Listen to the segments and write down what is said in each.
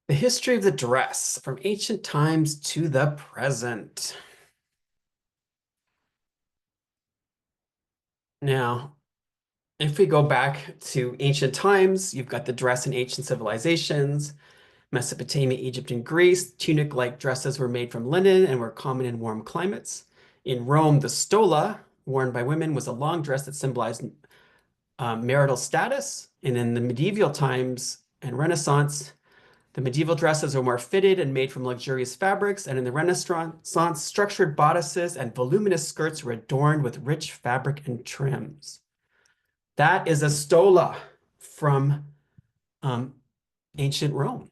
The history of the dress from ancient times to the present. Now, if we go back to ancient times, you've got the dress in ancient civilizations, Mesopotamia, Egypt, and Greece. Tunic-like dresses were made from linen and were common in warm climates. In Rome, the stola, worn by women, was a long dress that symbolized marital status. And in the medieval times and Renaissance, the medieval dresses were more fitted and made from luxurious fabrics, and in the Renaissance, structured bodices and voluminous skirts were adorned with rich fabric and trims. That is a stola from um, ancient Rome.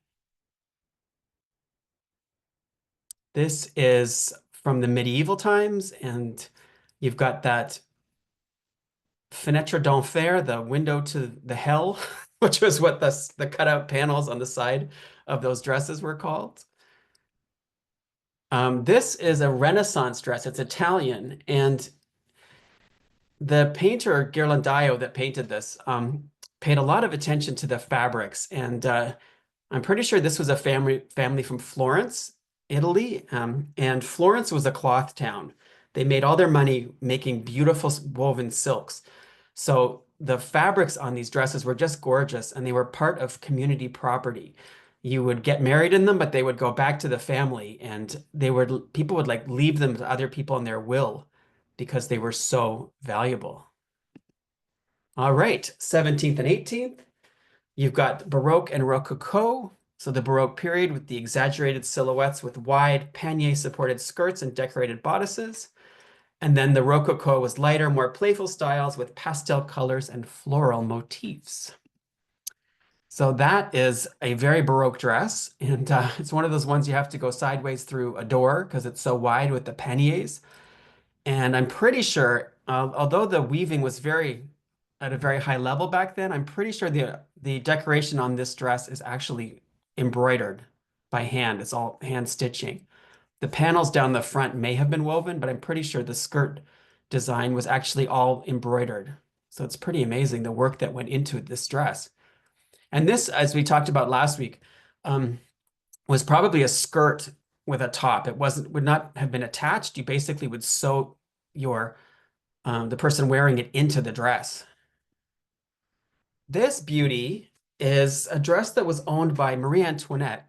This is from the medieval times, and you've got that fenêtre d'enfer, the window to the hell, which was what the cutout panels on the side of those dresses were called. This is a Renaissance dress. It's Italian, and the painter Ghirlandaio that painted this paid a lot of attention to the fabrics, and I'm pretty sure this was a family from Florence, Italy, and Florence was a cloth town. They made all their money making beautiful woven silks. So the fabrics on these dresses were just gorgeous, and they were part of community property. You would get married in them, but they would go back to the family, and people would like leave them to other people in their will because they were so valuable. All right, 17th and 18th. You've got Baroque and Rococo. So the Baroque period with the exaggerated silhouettes with wide pannier-supported skirts and decorated bodices. And then the Rococo was lighter, more playful styles with pastel colors and floral motifs. So that is a very Baroque dress. And it's one of those ones you have to go sideways through a door because it's so wide with the panniers. And I'm pretty sure, although the weaving was at a very high level back then, I'm pretty sure the decoration on this dress is actually embroidered by hand. It's all hand stitching. The panels down the front may have been woven, but I'm pretty sure the skirt design was actually all embroidered. So it's pretty amazing the work that went into this dress. And this, as we talked about last week, um, was probably a skirt with a top. It would not have been attached. You basically would sew your the person wearing it into the dress. This beauty is a dress that was owned by Marie Antoinette,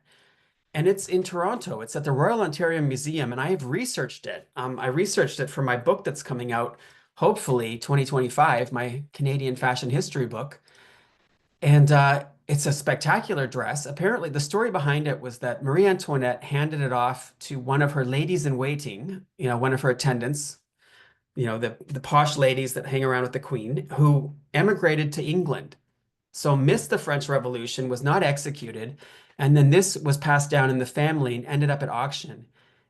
and it's in Toronto. It's at the Royal Ontario Museum, and I have researched it. I researched it for my book that's coming out, hopefully 2025, my Canadian fashion history book. And it's a spectacular dress. Apparently, the story behind it was that Marie Antoinette handed it off to one of her ladies in waiting, one of her attendants, the posh ladies that hang around with the Queen, who emigrated to England. So missed the French Revolution, was not executed, and then this was passed down in the family and ended up at auction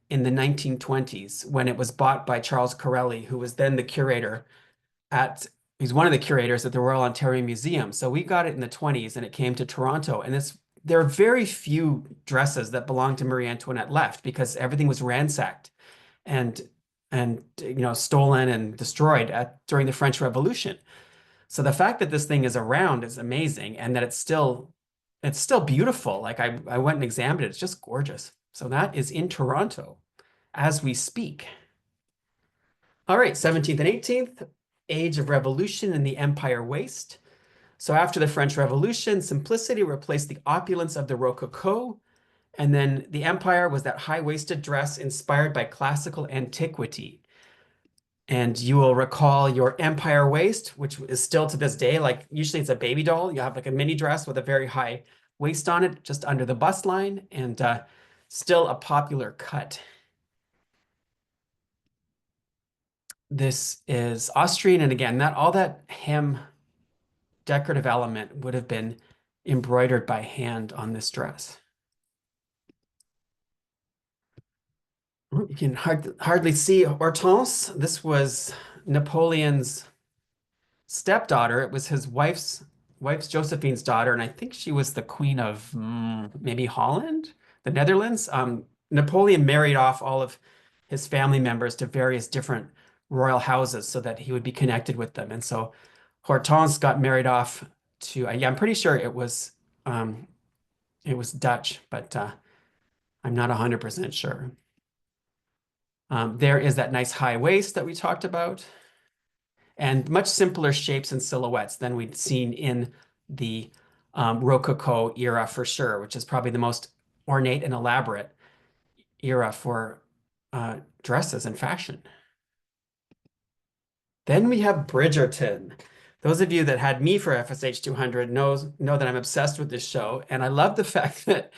in the 1920s when it was bought by Charles Corelli, who was then the curator he's one of the curators at the Royal Ontario Museum. So we got it in the 20s and it came to Toronto, and there are very few dresses that belong to Marie Antoinette left because everything was ransacked and stolen and destroyed during the French Revolution. So the fact that this thing is around is amazing, and that it's still beautiful. Like I went and examined it. It's just gorgeous. So that is in Toronto as we speak. All right, 17th and 18th, Age of Revolution and the Empire Waist. So after the French Revolution, simplicity replaced the opulence of the Rococo, and then the Empire was that high-waisted dress inspired by classical antiquity. And you will recall your Empire waist, which is still to this day, like usually it's a baby doll. You have like a mini dress with a very high waist on it, just under the bust line, and still a popular cut. This is Austrian, and again, that all that hem decorative element would have been embroidered by hand on this dress. You can hardly see Hortense. This was Napoleon's stepdaughter. It was his wife's Josephine's daughter, and I think she was the queen of maybe Holland, the Netherlands. Napoleon married off all of his family members to various different royal houses so that he would be connected with them. And so Hortense got married off to, yeah, I'm pretty sure it was It was Dutch, but I'm not 100% sure. There is that nice high waist that we talked about, and much simpler shapes and silhouettes than we'd seen in the Rococo era for sure, which is probably the most ornate and elaborate era for dresses and fashion. Then we have Bridgerton. Those of you that had me for FSH 200 know that I'm obsessed with this show, and I love the fact that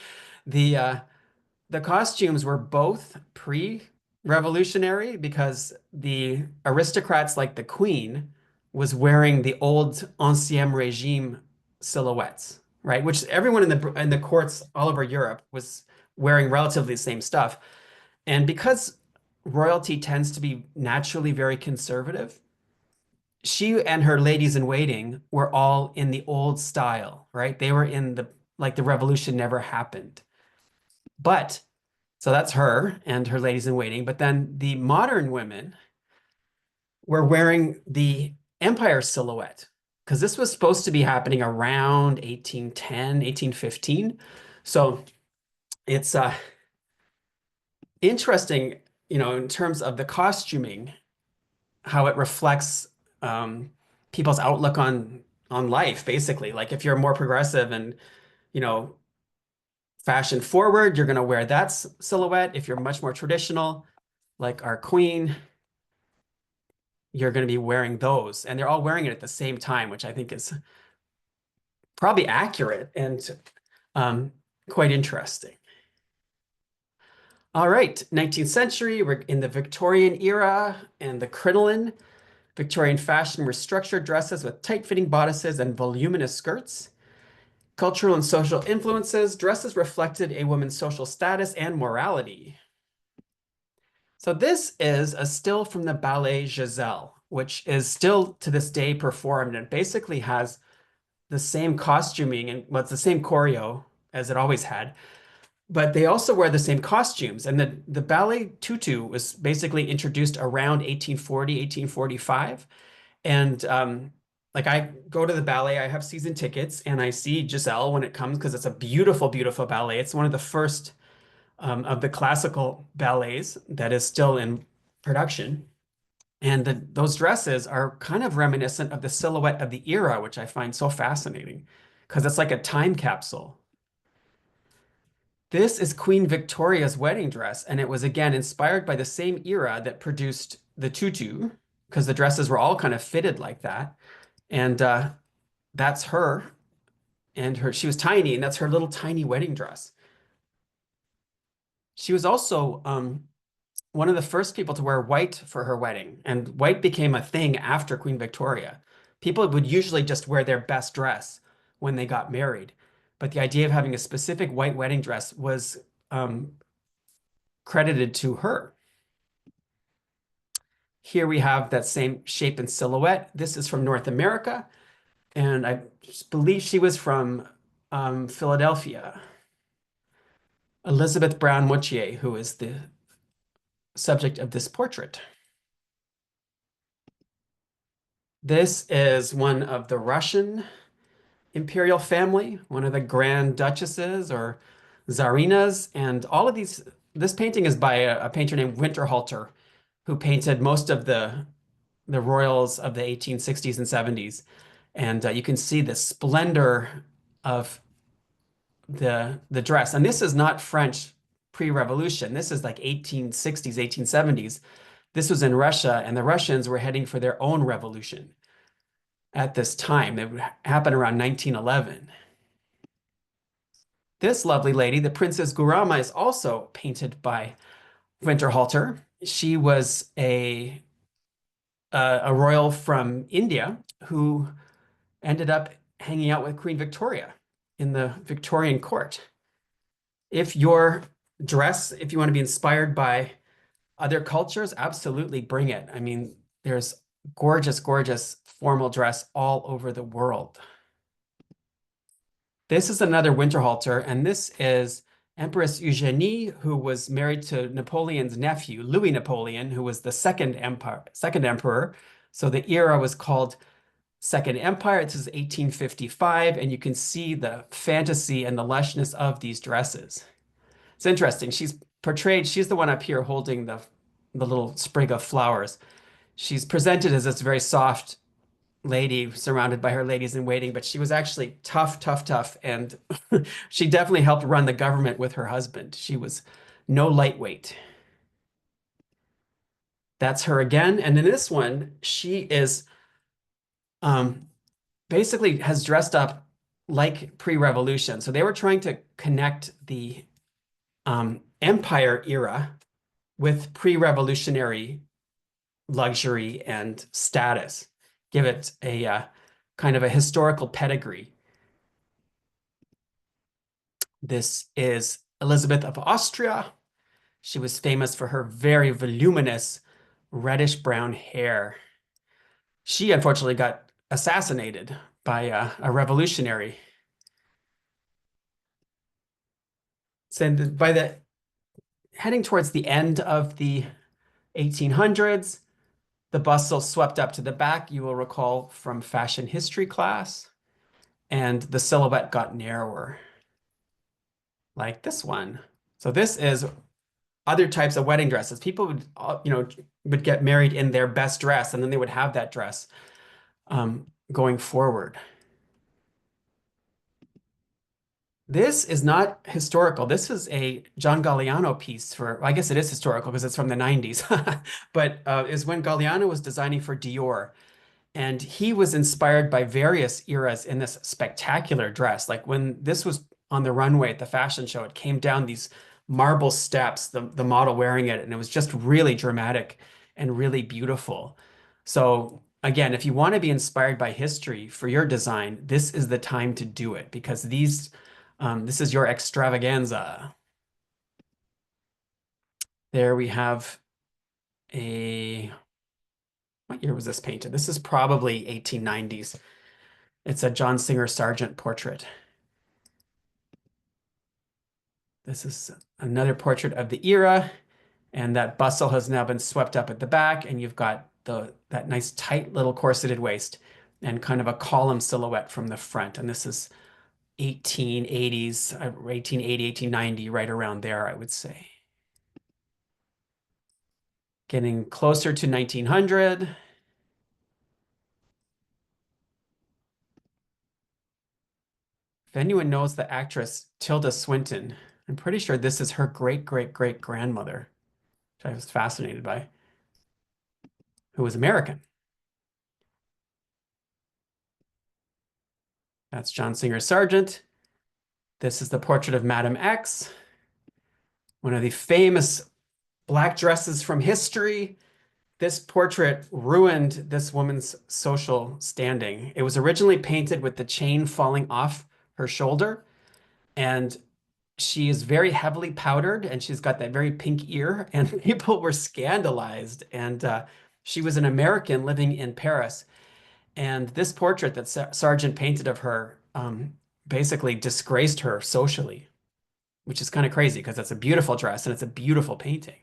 the the costumes were both pre-revolutionary because the aristocrats like the Queen was wearing the old Ancien Regime silhouettes, right? Which everyone in the courts all over Europe was wearing relatively the same stuff. And because royalty tends to be naturally very conservative, she and her ladies in waiting were all in the old style, right? They were in the like the revolution never happened. But so that's her and her ladies in waiting. But then the modern women were wearing the empire silhouette because this was supposed to be happening around 1810, 1815. So it's interesting, in terms of the costuming, how it reflects people's outlook on life, basically. Like if you're more progressive and, you know, fashion forward, you're going to wear that silhouette. If you're much more traditional, like our queen, you're going to be wearing those. And they're all wearing it at the same time, which I think is probably accurate and quite interesting. All right, 19th century, we're in the Victorian era and the crinoline. Victorian fashion were structured dresses with tight-fitting bodices and voluminous skirts. Cultural and social influences, dresses reflected a woman's social status and morality. So this is a still from the ballet Giselle, which is still to this day performed and basically has the same costuming and it's the same choreo as it always had, but they also wear the same costumes. And the ballet tutu was basically introduced around 1840, 1845. And like I go to the ballet, I have season tickets and I see Giselle when it comes because it's a beautiful, beautiful ballet. It's one of the first of the classical ballets that is still in production. And those dresses are kind of reminiscent of the silhouette of the era, which I find so fascinating because it's like a time capsule. This is Queen Victoria's wedding dress, and it was again inspired by the same era that produced the tutu, because the dresses were all kind of fitted like that. And that's her, and she was tiny, and that's her little tiny wedding dress. She was also one of the first people to wear white for her wedding, and white became a thing after Queen Victoria. People would usually just wear their best dress when they got married, but the idea of having a specific white wedding dress was credited to her. Here we have that same shape and silhouette. This is from North America, and I believe she was from Philadelphia. Elizabeth Brown Moutier, who is the subject of this portrait. This is one of the Russian imperial family, one of the Grand Duchesses or Tsarinas, and all of these. This painting is by a painter named Winterhalter, who painted most of the royals of the 1860s and 70s. And you can see the splendor of the dress. And this is not French pre-revolution. This is like 1860s, 1870s. This was in Russia, and the Russians were heading for their own revolution at this time. It would happen around 1911. This lovely lady, the Princess Gurama, is also painted by Winterhalter. She was a royal from India who ended up hanging out with Queen Victoria in the Victorian court. If your dress, if you want to be inspired by other cultures, absolutely bring it. I mean, there's gorgeous, gorgeous formal dress all over the world. This is another Winterhalter, and this is Empress Eugenie, who was married to Napoleon's nephew, Louis Napoleon, who was the second emperor. So the era was called Second Empire. This is 1855, and you can see the fantasy and the lushness of these dresses. It's interesting. She's portrayed, she's the one up here holding the little sprig of flowers. She's presented as this very soft lady surrounded by her ladies in waiting, but she was actually tough, tough, tough. And she definitely helped run the government with her husband. She was no lightweight. That's her again. And in this one, she is um, basically has dressed up like pre-revolution. So they were trying to connect the empire era with pre-revolutionary luxury and status, give it a kind of a historical pedigree. This is Elizabeth of Austria. She was famous for her very voluminous reddish brown hair. She unfortunately got assassinated by a revolutionary. So by the heading towards the end of the 1800s, the bustle swept up to the back, you will recall from fashion history class, and the silhouette got narrower, like this one. So this is other types of wedding dresses. People would, would get married in their best dress, and then they would have that dress going forward. This is not historical. This is a John Galliano piece for, well, I guess it is historical because it's from the 90s, but is when Galliano was designing for Dior. And he was inspired by various eras in this spectacular dress. Like when this was on the runway at the fashion show, it came down these marble steps, the model wearing it, and it was just really dramatic and really beautiful. So again, if you want to be inspired by history for your design, this is the time to do it because this is your extravaganza. There we have what year was this painted? This is probably 1890s. It's a John Singer Sargent portrait. This is another portrait of the era, and that bustle has now been swept up at the back, and you've got that nice tight little corseted waist and kind of a column silhouette from the front. And this is 1880s, 1880, 1890, right around there, I would say. Getting closer to 1900. If anyone knows the actress Tilda Swinton, I'm pretty sure this is her great-great-great-grandmother, which I was fascinated by, who was American. That's John Singer Sargent. This is the portrait of Madame X, one of the famous black dresses from history. This portrait ruined this woman's social standing. It was originally painted with the chain falling off her shoulder, and she is very heavily powdered, and she's got that very pink ear, and people were scandalized. And she was an American living in Paris. And this portrait that Sargent painted of her basically disgraced her socially, which is kind of crazy because it's a beautiful dress and it's a beautiful painting.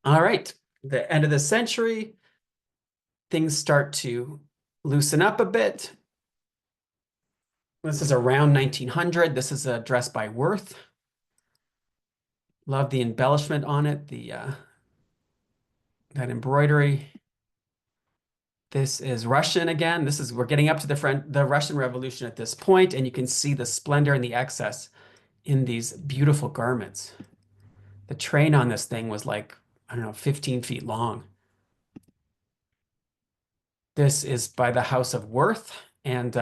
All right, the end of the century, things start to loosen up a bit. This is around 1900. This is a dress by Worth. Love the embellishment on it, that embroidery. This is Russian again. We're getting up to the Russian Revolution at this point, and you can see the splendor and the excess in these beautiful garments. The train on this thing was like, I don't know, 15 feet long. This is by the House of Worth, and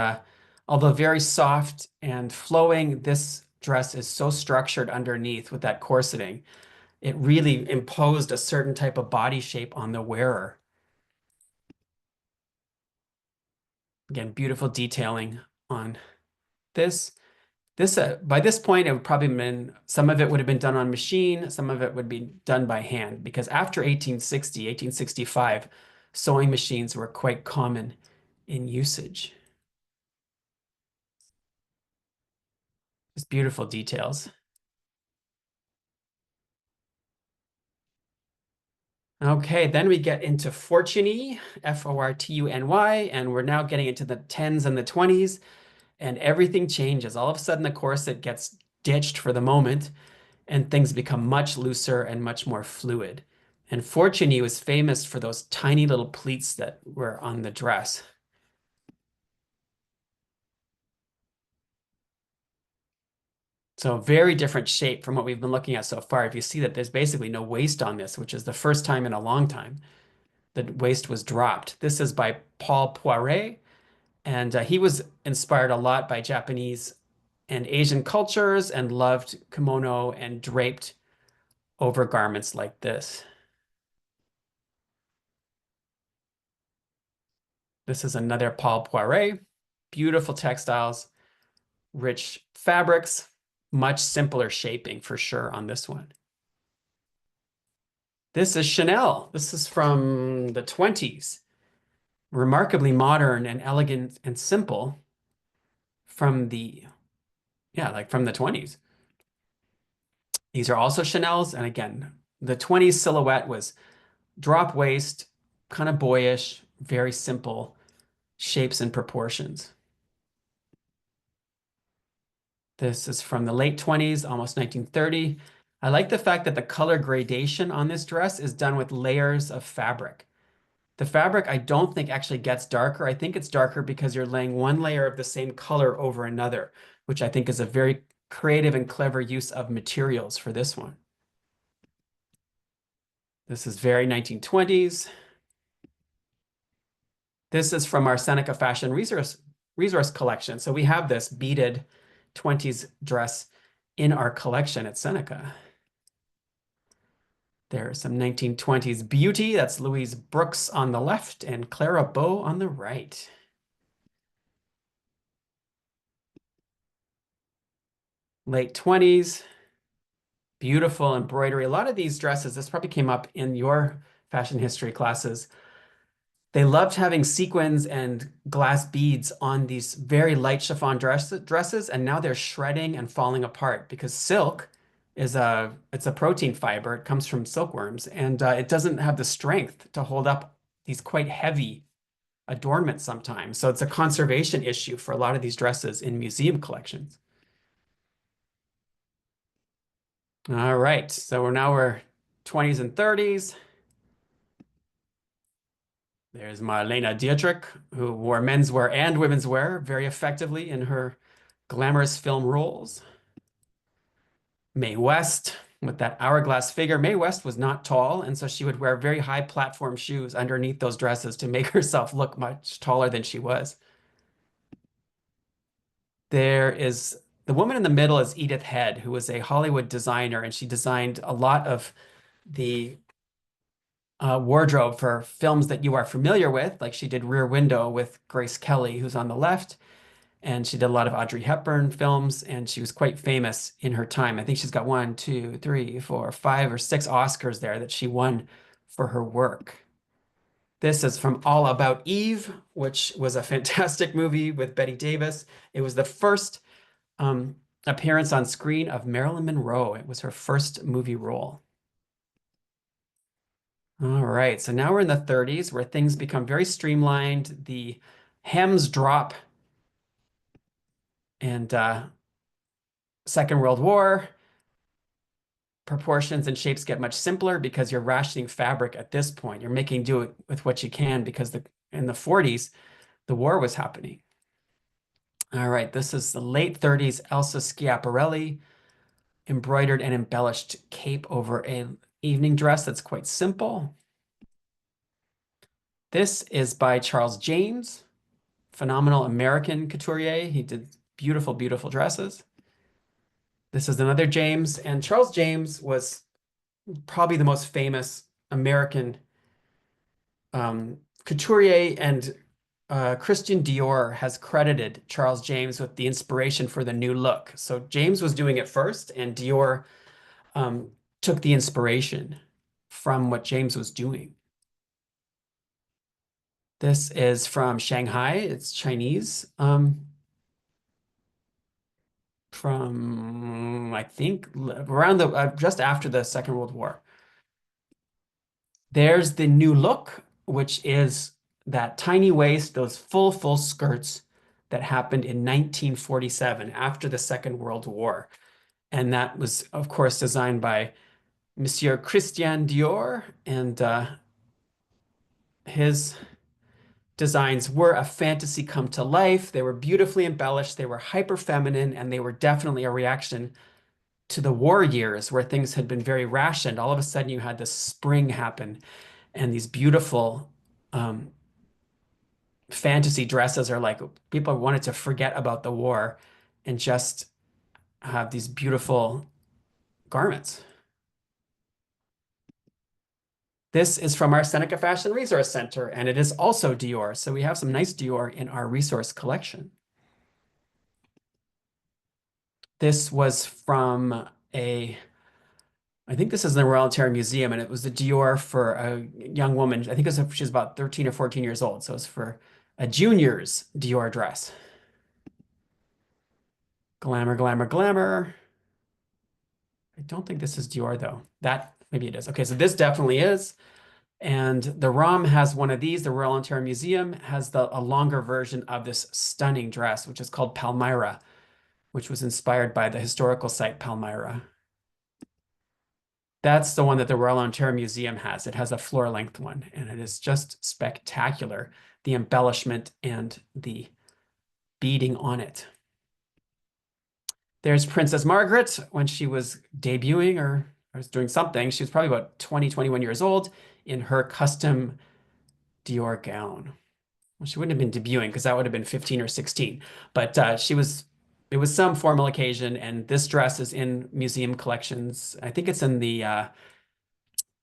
although very soft and flowing, this dress is so structured underneath with that corseting. It really imposed a certain type of body shape on the wearer. Again, beautiful detailing on this. By this point, it would probably been, some of it would have been done on machine, some of it would be done by hand, because after 1860, 1865, sewing machines were quite common in usage. Just beautiful details. Okay, then we get into Fortuny, Fortuny, and we're now getting into the 10s and the 20s, and everything changes. All of a sudden, the corset gets ditched for the moment, and things become much looser and much more fluid. And Fortuny was famous for those tiny little pleats that were on the dress. So very different shape from what we've been looking at so far. If you see that there's basically no waist on this, which is the first time in a long time the waist was dropped. This is by Paul Poiret, and he was inspired a lot by Japanese and Asian cultures and loved kimono and draped over garments like this. This is another Paul Poiret. Beautiful textiles, rich fabrics, much simpler shaping for sure on this one. This is Chanel. This is from the 20s. Remarkably modern and elegant and simple from the, yeah, like from the 20s. These are also Chanel's. And again, the 20s silhouette was drop waist, kind of boyish, very simple shapes and proportions. This is from the late 20s, almost 1930. I like the fact that the color gradation on this dress is done with layers of fabric. The fabric, I don't think actually gets darker. I think it's darker because you're laying one layer of the same color over another, which I think is a very creative and clever use of materials for this one. This is very 1920s. This is from our Seneca Fashion Resource collection. So we have this beaded 20s dress in our collection at Seneca. There's some 1920s beauty. That's Louise Brooks on the left and Clara Bow on the right. Late 20s, beautiful embroidery. A lot of these dresses, this probably came up in your fashion history classes. They loved having sequins and glass beads on these very light chiffon dresses, and now they're shredding and falling apart because silk it's a protein fiber. It comes from silkworms, and it doesn't have the strength to hold up these quite heavy adornments sometimes. So it's a conservation issue for a lot of these dresses in museum collections. All right, so we're 20s and 30s. There's Marlene Dietrich, who wore menswear and women's wear very effectively in her glamorous film roles. Mae West, with that hourglass figure. Mae West was not tall, and so she would wear very high platform shoes underneath those dresses to make herself look much taller than she was. There is the woman in the middle is Edith Head, who was a Hollywood designer, and she designed a lot of the wardrobe for films that you are familiar with, like she did Rear Window with Grace Kelly, who's on the left, and she did a lot of Audrey Hepburn films, and she was quite famous in her time. I think she's got 1, 2, 3, 4, 5, or 6 Oscars there that she won for her work. This is from All About Eve, which was a fantastic movie with Bette Davis. It was the first appearance on screen of Marilyn Monroe. It was her first movie role. All right, so now we're in the 30s where things become very streamlined. The hems drop, and Second World War, proportions and shapes get much simpler because you're rationing fabric at this point. You're making do with what you can because in the 40s, the war was happening. All right, this is the late 30s Elsa Schiaparelli, embroidered and embellished cape over an evening dress that's quite simple. This is by Charles James, phenomenal American couturier. He did beautiful, beautiful dresses. This is another James, and Charles James was probably the most famous American couturier, and Christian Dior has credited Charles James with the inspiration for the new look. So James was doing it first, and Dior took the inspiration from what James was doing. This is from Shanghai. It's Chinese. From I think around the just after the Second World War. There's the new look, which is that tiny waist, those full skirts that happened in 1947 after the Second World War. And that was, of course, designed by Monsieur Christian Dior. And his designs were a fantasy come to life. They were beautifully embellished, they were hyper feminine, and they were definitely a reaction to the war years where things had been very rationed. All of a sudden, you had this spring happen, and these beautiful um, fantasy dresses are like people wanted to forget about the war and just have these beautiful garments. This is from our Seneca Fashion Resource Center, and it is also Dior. So we have some nice Dior in our resource collection. This was from I think this is in the Royal Ontario Museum, and it was the Dior for a young woman. I think she was about 13 or 14 years old. So it's for a junior's Dior dress. Glamour, glamour, glamour. I don't think this is Dior though. That maybe it is. Okay, so this definitely is. And the ROM has one of these. The Royal Ontario Museum has a longer version of this stunning dress, which is called Palmyra, which was inspired by the historical site Palmyra. That's the one that the Royal Ontario Museum has. It has a floor-length one, and it is just spectacular, the embellishment and the beading on it. There's Princess Margaret when she was debuting or was doing something. She was probably about 20, 21 years old in her custom Dior gown. Well, she wouldn't have been debuting because that would have been 15 or 16, but it was some formal occasion, and this dress is in museum collections. I think it's in the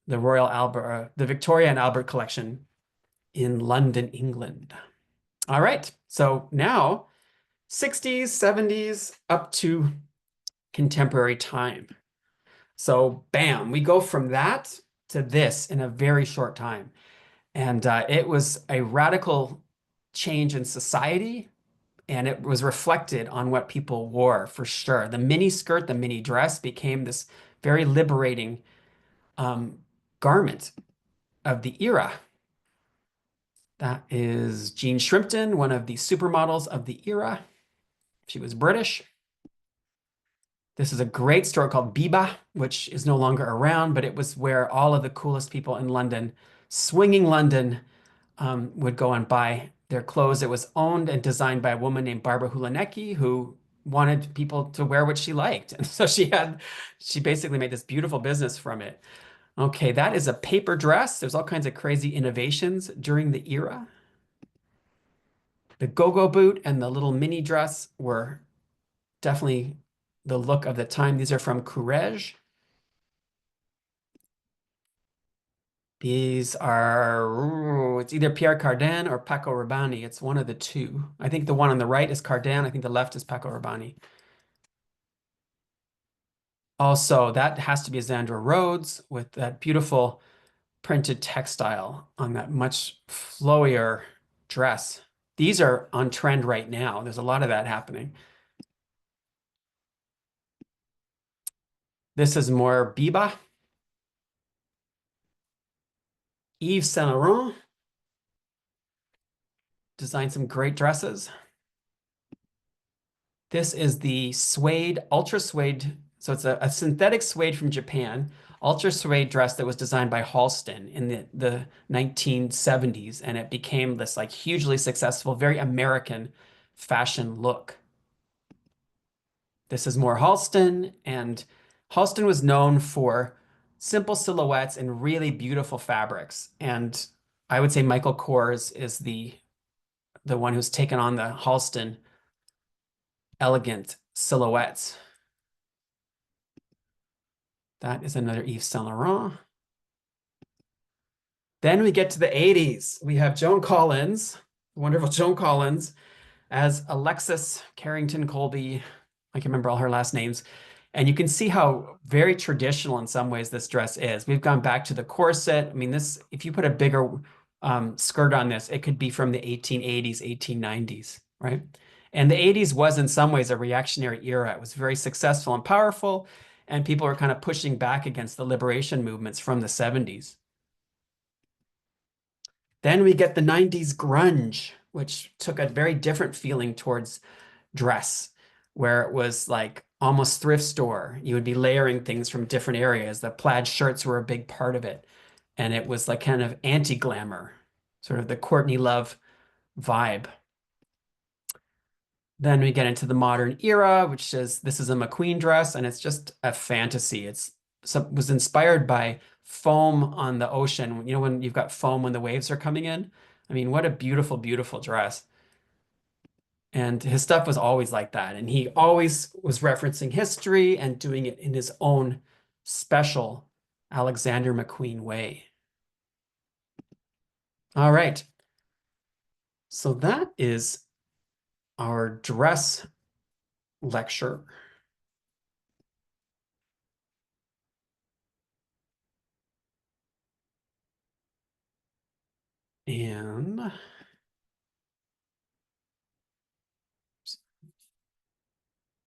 Royal Albert, the Victoria and Albert collection in London, England. All right, so now 60s, 70s, up to contemporary time. So bam, we go from that to this in a very short time. And it was a radical change in society, and it was reflected on what people wore for sure. The mini skirt, the mini dress became this very liberating garment of the era. That is Jean Shrimpton, one of the supermodels of the era. She was British. This is a great store called Biba, which is no longer around, but it was where all of the coolest people in London, swinging London, would go and buy their clothes. It was owned and designed by a woman named Barbara Hulanecki, who wanted people to wear what she liked. And so she basically made this beautiful business from it. Okay, that is a paper dress. There's all kinds of crazy innovations during the era. The go-go boot and the little mini dress were definitely the look of the time. These are from Courrèges. These are, it's either Pierre Cardin or Paco Rabanne. It's one of the two. I think the one on the right is Cardin. I think the left is Paco Rabanne. Also, that has to be Zandra Rhodes with that beautiful printed textile on that much flowier dress. These are on trend right now. There's a lot of that happening. This is more Biba. Yves Saint Laurent designed some great dresses. This is the suede, ultra suede. So it's a synthetic suede from Japan, ultra suede dress that was designed by Halston in the 1970s. And it became this like hugely successful, very American fashion look. This is more Halston, and Halston was known for simple silhouettes and really beautiful fabrics. And I would say Michael Kors is the one who's taken on the Halston elegant silhouettes. That is another Yves Saint Laurent. Then we get to the 80s. We have Joan Collins, wonderful Joan Collins, as Alexis Carrington Colby. I can remember all her last names. And you can see how very traditional in some ways this dress is. We've gone back to the corset. I mean, this, if you put a bigger skirt on this, it could be from the 1880s, 1890s, right? And the 80s was in some ways a reactionary era. It was very successful and powerful, and people were kind of pushing back against the liberation movements from the 70s. Then we get the 90s grunge, which took a very different feeling towards dress, where it was like almost thrift store. You would be layering things from different areas. The plaid shirts were a big part of it. And it was like kind of anti-glamour, sort of the Courtney Love vibe. Then we get into the modern era, which is this is a McQueen dress, and it's just a fantasy. Was inspired by foam on the ocean. You know, when you've got foam when the waves are coming in. I mean, what a beautiful, beautiful dress. And his stuff was always like that. And he always was referencing history and doing it in his own special Alexander McQueen way. All right. So that is our dress lecture. And